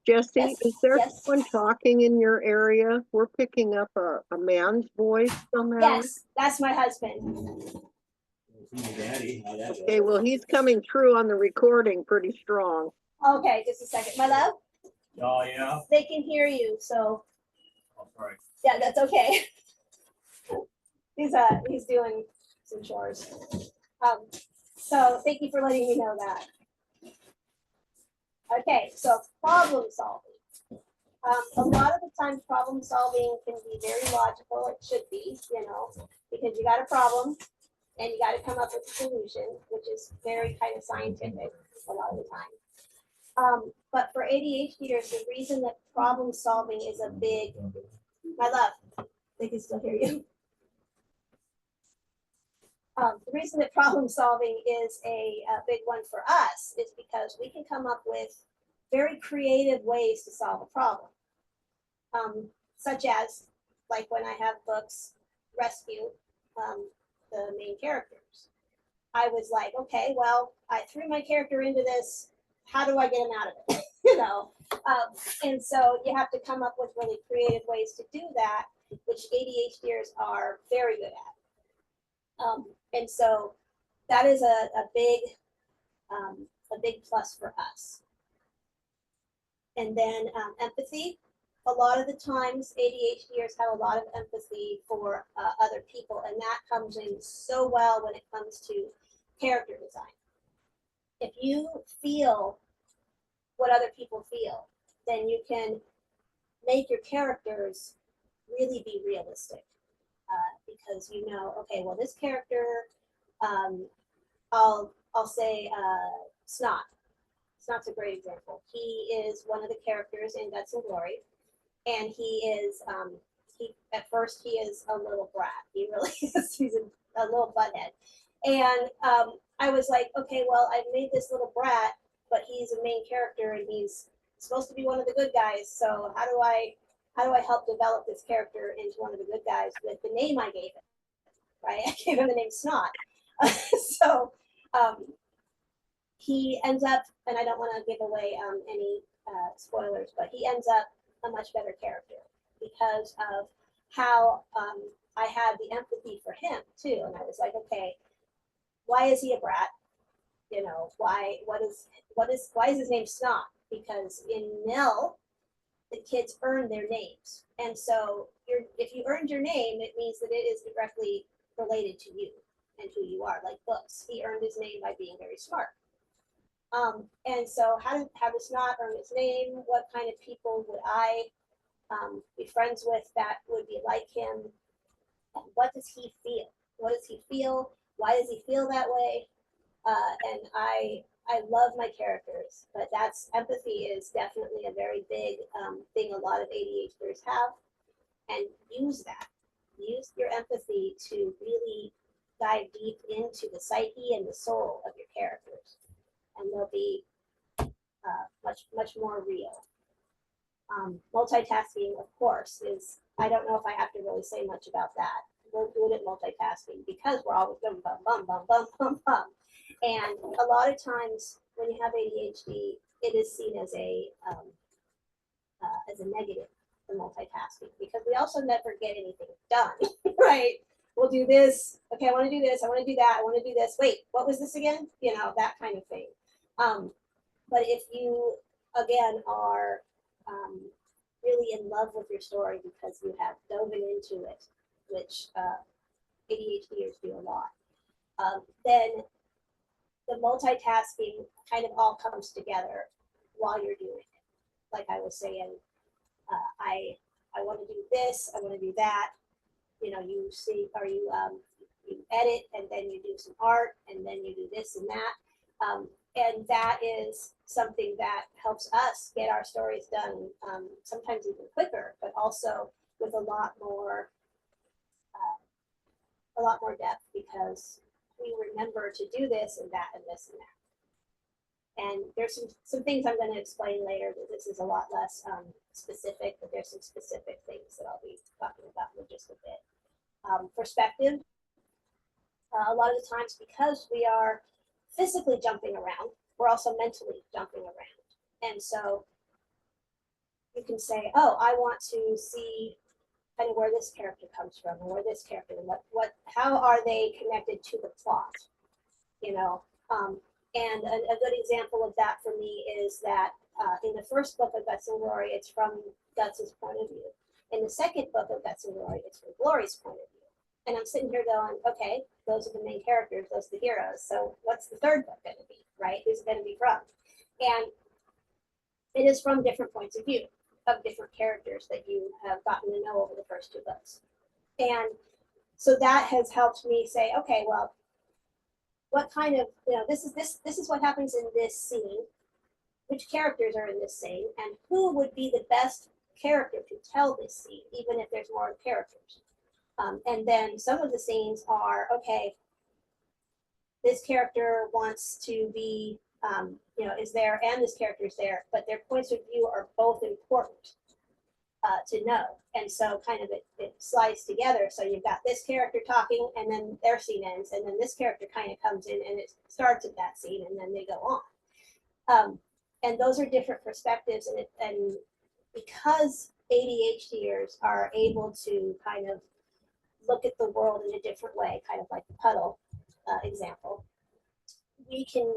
Jesse, Yes, is there yes. someone talking in your area? We're picking up a man's voice somehow. Yes, that's my husband. Okay, well, he's coming through on the recording pretty strong. Okay, just a second. My love? Oh, yeah? They can hear you, so. Oh, sorry. Yeah, that's okay. He's doing some chores. So thank you for letting me know that. Okay, so problem solving. A lot of the times problem solving can be very logical. It should be, because you got a problem and you got to come up with a solution, which is very kind of scientific a lot of the time. But for ADHDers, the reason that problem solving is a big, my love, they can still hear you. The reason that problem solving is a big one for us is because we can come up with very creative ways to solve a problem. Such as, like when I have books rescue the main characters. I was like, okay, well, I threw my character into this. How do I get him out of it? And so you have to come up with really creative ways to do that, which ADHDers are very good at. And so that is a big plus for us. And then empathy. a lot of the times ADHDers have a lot of empathy for other people, and that comes in so well when it comes to character design. If you feel what other people feel, then you can make your characters really be realistic, because you know, okay, well, this character, I'll say Snot. Snot's a great example. He is one of the characters in Guts and Glory, and he is he at first he is a little brat. He really is. He's a little butthead, and I was like, okay, well, I've made this little brat, but he's a main character and he's supposed to be one of the good guys. So how do I help develop this character into one of the good guys with the name I gave him? Right, I gave him the name Snot. So he ends up, and I don't want to give away any spoilers, but he ends up a much better character because of how I had the empathy for him too. And I was like, okay, why is he a brat? You know, why is his name Snot? Because in Nell, the kids earn their names. And so if you earned your name, it means that it is directly related to you and who you are, like books. He earned his name by being very smart. And so how does Snot earn his name? What kind of people would I be friends with that would be like him? And what does he feel? What does he feel? Why does he feel that way? And I love my characters, but empathy is definitely a very big thing a lot of ADHDers have, and use that. Use your empathy to really dive deep into the psyche and the soul of your characters, and they'll be much more real. Multitasking, of course, I don't know if I have to really say much about that. We're good at multitasking because we're always going bum, bum, bum, bum, bum, bum. And a lot of times when you have ADHD, it is seen as a negative for multitasking, because we also never get anything done, right? We'll do this. Okay, I want to do this. I want to do that. I want to do this. Wait, what was this again? You know, that kind of thing. But if you, again, are really in love with your story because you have dove into it, which ADHDers do a lot, then the multitasking kind of all comes together while you're doing it. Like I was saying, I want to do this, I want to do that. You know, you see, or you edit, and then you do some art, and then you do this and that. And that is something that helps us get our stories done, sometimes even quicker, but also with a lot more depth, because we remember to do this and that and this and that. And there's some things I'm going to explain later, that this is a lot less specific, but there's some specific things that I'll be talking about in just a bit. Perspective, a lot of the times, because we are physically jumping around, we're also mentally jumping around. And so you can say, oh, I want to see kind of where this character comes from, and where this character, and how are they connected to the plot, you know? And a good example of that for me is that in the first book of Guts and Glory, it's from Guts' point of view. In the second book of Guts and Glory, it's from Glory's point of view. And I'm sitting here going, okay, those are the main characters, those are the heroes. So what's the third book going to be, right? Who's it going to be from? And it is from different points of view of different characters that you have gotten to know over the first two books. And so that has helped me say, okay, well, what kind of, you know, this is what happens in this scene, which characters are in this scene, and who would be the best character to tell this scene, even if there's more characters. And then some of the scenes are, okay, this character wants to be, you know, is there, and this character is there, but their points of view are both important to know. And so kind of it slides together. So you've got this character talking, and then their scene ends, and then this character kind of comes in and it starts at that scene, and then they go on. And those are different perspectives, and because ADHDers are able to kind of look at the world in a different way, kind of like the puddle example, we can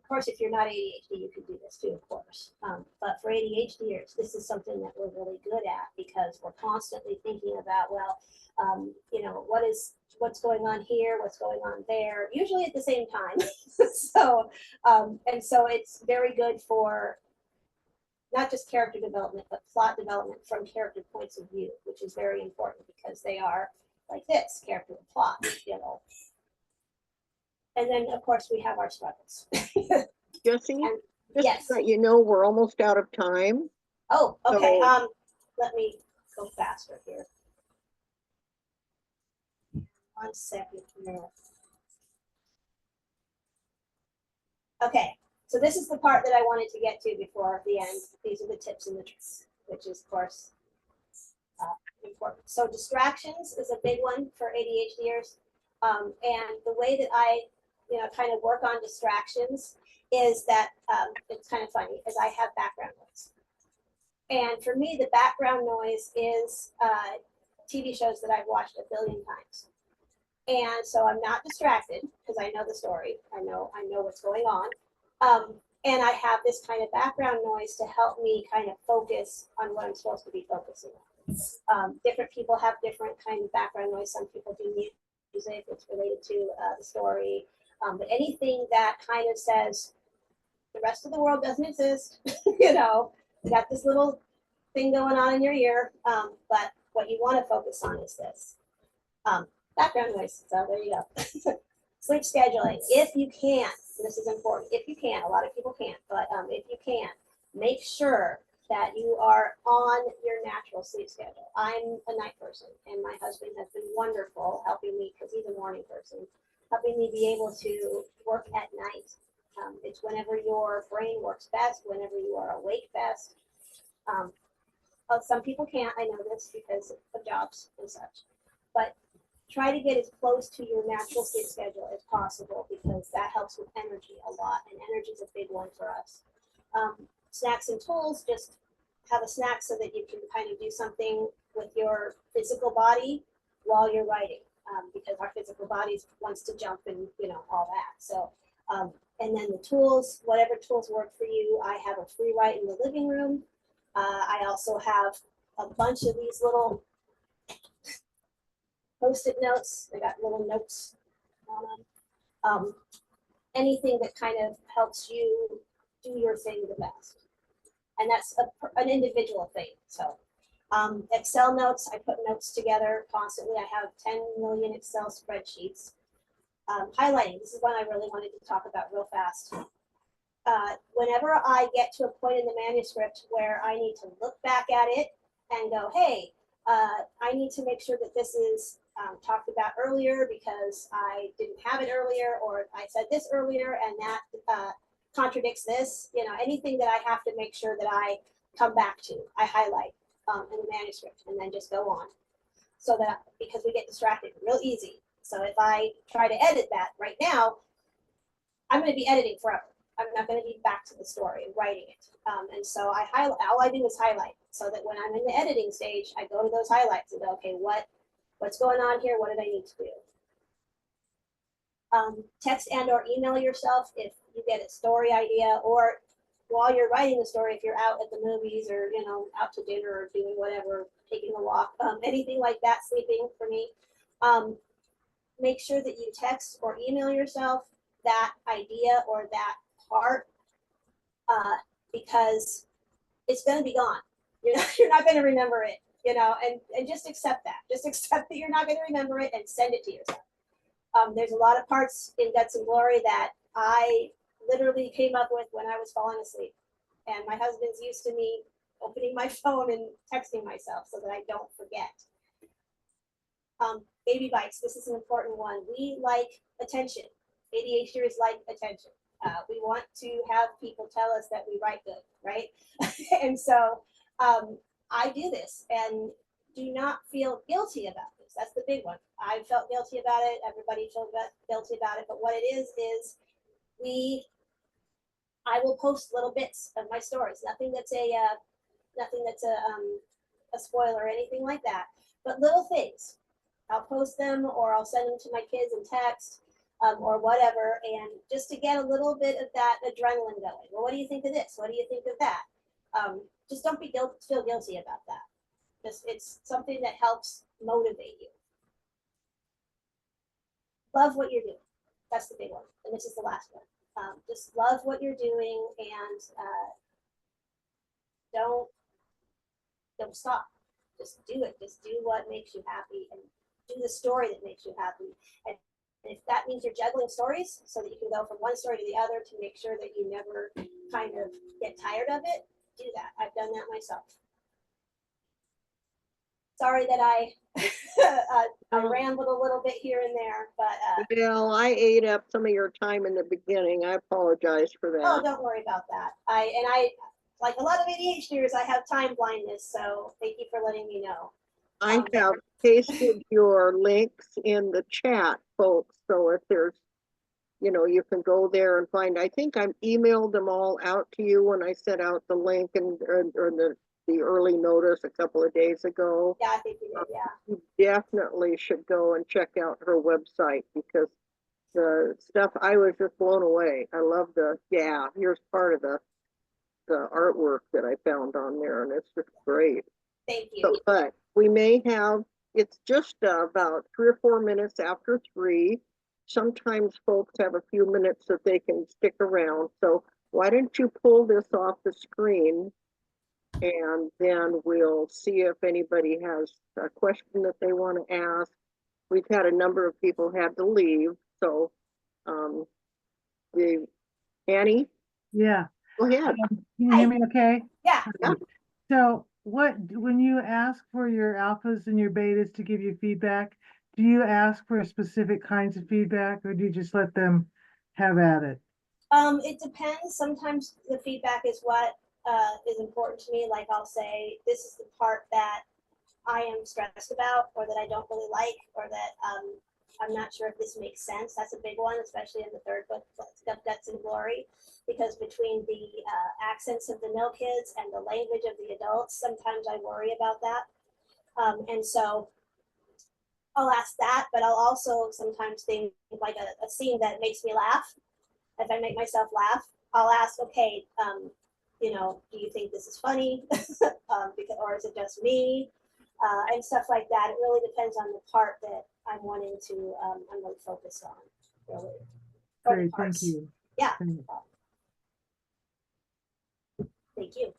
Of course, if you're not ADHD, you can do this too, of course. But for ADHDers, this is something that we're really good at because we're constantly thinking about, well, you know, what's going on here, what's going on there, usually at the same time. So, and so it's very good for not just character development, but plot development from character points of view, which is very important because they are like this, character and plot, you know. And then, of course, we have our struggles. Jesse, And just yes. so that you know, we're almost out of time. Oh, okay. So- Let me go faster here. 1 second here. Okay, so this is the part that I wanted to get to before the end. These are the tips and the tricks, which is, of course, important. So distractions is a big one for ADHDers. And the way that I, you know, kind of work on distractions is that it's kind of funny, is I have background noise. And for me, the background noise is TV shows that I've watched a billion times. And so I'm not distracted because I know the story. I know what's going on. And I have this kind of background noise to help me kind of focus on what I'm supposed to be focusing on. Different people have different kind of background noise. Some people do music that's related to the story. But anything that kind of says the rest of the world doesn't exist, you know, you got this little thing going on in your ear. But what you want to focus on is this. Background noise. So there you go. Sleep scheduling. If you can, this is important. If you can, a lot of people can't, but if you can, make sure that you are on your natural sleep schedule. I'm a night person, and my husband has been wonderful helping me because he's a morning person, helping me be able to work at night. It's whenever your brain works best, whenever you are awake best. Some people can't, I know this because of jobs and such, but try to get as close to your natural sleep schedule as possible because that helps with energy a lot, and energy is a big one for us. Snacks and tools, just have a snack so that you can kind of do something with your physical body while you're writing, because our physical bodies wants to jump and, you know, all that. So, and then the tools, whatever tools work for you. I have a free write in the living room. I also have a bunch of these little Post-it notes. They got little notes on them. Anything that kind of helps you do your thing the best. And that's an individual thing. So Excel notes, I put notes together constantly. I have 10 million Excel spreadsheets. Highlighting, this is one I really wanted to talk about real fast. Whenever I get to a point in the manuscript where I need to look back at it and go, hey, I need to make sure that this is talked about earlier because I didn't have it earlier, or I said this earlier and that contradicts this. You know, anything that I have to make sure that I come back to, I highlight in the manuscript and then just go on. So that, because we get distracted real easy. So if I try to edit that right now, I'm going to be editing forever. I'm not going to be back to the story and writing it. And so I highlight, all I do is highlight so that when I'm in the editing stage, I go to those highlights and go, okay, what's going on here? What did I need to do? Text and or email yourself if you get a story idea, or while you're writing the story, if you're out at the movies or, you know, out to dinner or doing whatever, taking a walk, anything like that, sleeping for me. Make sure that you text or email yourself that idea or that part, because it's going to be gone. You're not going to remember it, you know, and just accept that. Just accept that you're not going to remember it and send it to yourself. There's a lot of parts in Guts and Glory that I literally came up with when I was falling asleep. And my husband's used to me opening my phone and texting myself so that I don't forget. Baby bites, this is an important one. We like attention. ADHDers like attention. We want to have people tell us that we write good, right? And so I do this, and do not feel guilty about this. That's the big one. I felt guilty about it. Everybody felt guilty about it. But what it is I will post little bits of my stories. Nothing that's a spoiler or anything like that. But little things. I'll post them or I'll send them to my kids in text. or whatever, and just to get a little bit of that adrenaline going. Well, what do you think of this? What do you think of that? Just don't feel guilty about that. Just, it's something that helps motivate you. Love what you're doing. That's the big one. And this is the last one. Just love what you're doing, and don't stop. Just do it. Just do what makes you happy, and do the story that makes you happy. And if that means you're juggling stories so that you can go from one story to the other to make sure that you never kind of get tired of it, do that. I've done that myself. Sorry that I I rambled a little bit here and there, but Well, I ate up some of your time in the beginning. I apologize for that. oh, don't worry about that. I like a lot of ADHDers, I have time blindness, so thank you for letting me know. I have pasted your links in the chat, folks. So if there's, you can go there and find. I think I emailed them all out to you when I sent out the link or the early notice a couple of days ago. Yeah, I think you did. Yeah. You definitely should go and check out her website, because the stuff, I was just blown away. I love here's part of the artwork that I found on there, and it's just great. Thank you. So, but we may have, it's just about 3 or 4 minutes after 3. Sometimes folks have a few minutes that they can stick around. So why don't you pull this off the screen, and then we'll see if anybody has a question that they want to ask. We've had a number of people had to leave. So Annie? Yeah. Go ahead. Can you hear me okay? Yeah. So when you ask for your alphas and your betas to give you feedback, do you ask for specific kinds of feedback, or do you just let them have at it? It depends. Sometimes the feedback is what is important to me. Like I'll say, this is the part that I am stressed about, or that I don't really like, or that I'm not sure if this makes sense. That's a big one, especially in the third book, Guts and Glory, because between the accents of the mill kids and the language of the adults, sometimes I worry about that. And so I'll ask that, but I'll also sometimes think like a scene that makes me laugh. If I make myself laugh, I'll ask, okay, do you think this is funny? Or is it just me? And stuff like that. It really depends on the part that I'm wanting to, I'm really focused on, really. Great, thank you. Yeah. Thanks. Thank you.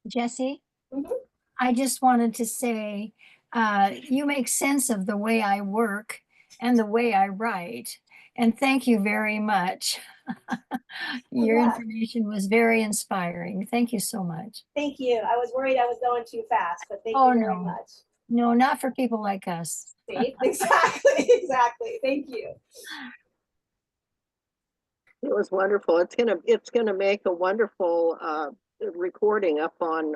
Jessie, Mhm. I just wanted to say, you make sense of the way I work and the way I write. And thank you very much. Your Yeah. information was very inspiring. Thank you so much. Thank you. I was worried I was going too fast, but thank Oh, you very no. much. No, not for people like us. See? Exactly, exactly. Thank you. It was wonderful. It's gonna make a wonderful recording up on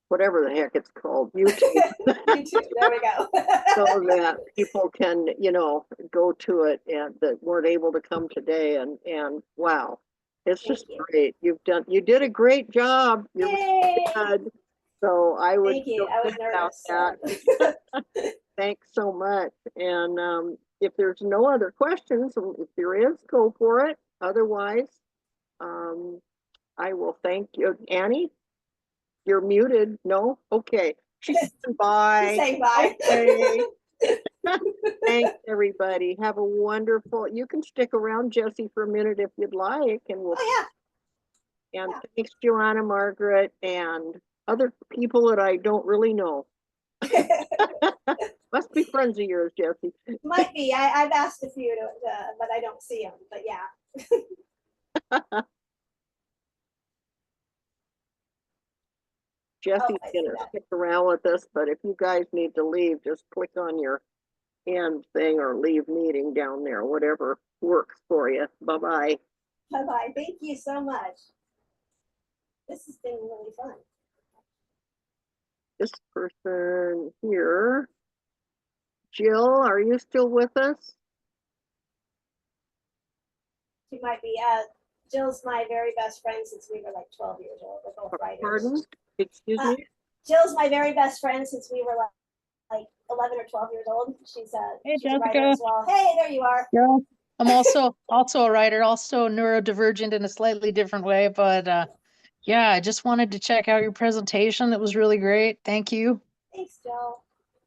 whatever the heck it's called, YouTube, You too. There we go. so that people can, go to it, and that weren't able to come today. And wow, it's Thank just you. great. You did a great job. You're Yay! good. So I would Thank you. feel I was good about nervous. that. Thanks so much. And if there's no other questions, if there is, go for it. Otherwise, I will thank you. Annie, you're muted. No? Okay. She's saying bye. Say bye. Okay. Thanks, everybody. Have a wonderful, you can stick around, Jessie, for a minute if you'd like, and we'll, Oh and yeah. thanks, Joanna, Margaret, and other people that I don't really know. Must be friends of yours, Jessie. Might be. I've asked a few, but I don't see them. But yeah. Jessie's I see gonna that. stick around with us, but if you guys need to leave, just click on your end thing or leave meeting down there, whatever works for you. Bye-bye. Bye bye. Thank you so much. This has been really fun. This person here, Jill, are you still with us? She might be. Jill's my very best friend since we were like 12 years old. We're both writers. Pardon? Excuse me? Jill's my very best friend since we were like 11 or 12 years old. She's Hey, she's a writer Jessica. as well. Hey, there you are. Yeah, I'm also a writer, also neurodivergent in a slightly different way, but yeah, I just wanted to check out your presentation. It was really great. Thank you. Thanks, Joe.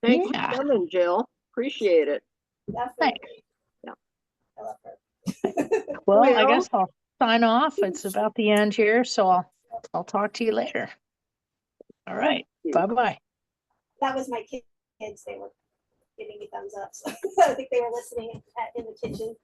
Thanks Yeah. for coming, Jill. Appreciate it. Definitely. Yeah. I love her. Well, I Well- guess I'll sign off. It's about the end here, so I'll talk to you later. All right. Bye-bye. That was my kids. They were giving me thumbs up. So I think they were listening in the kitchen.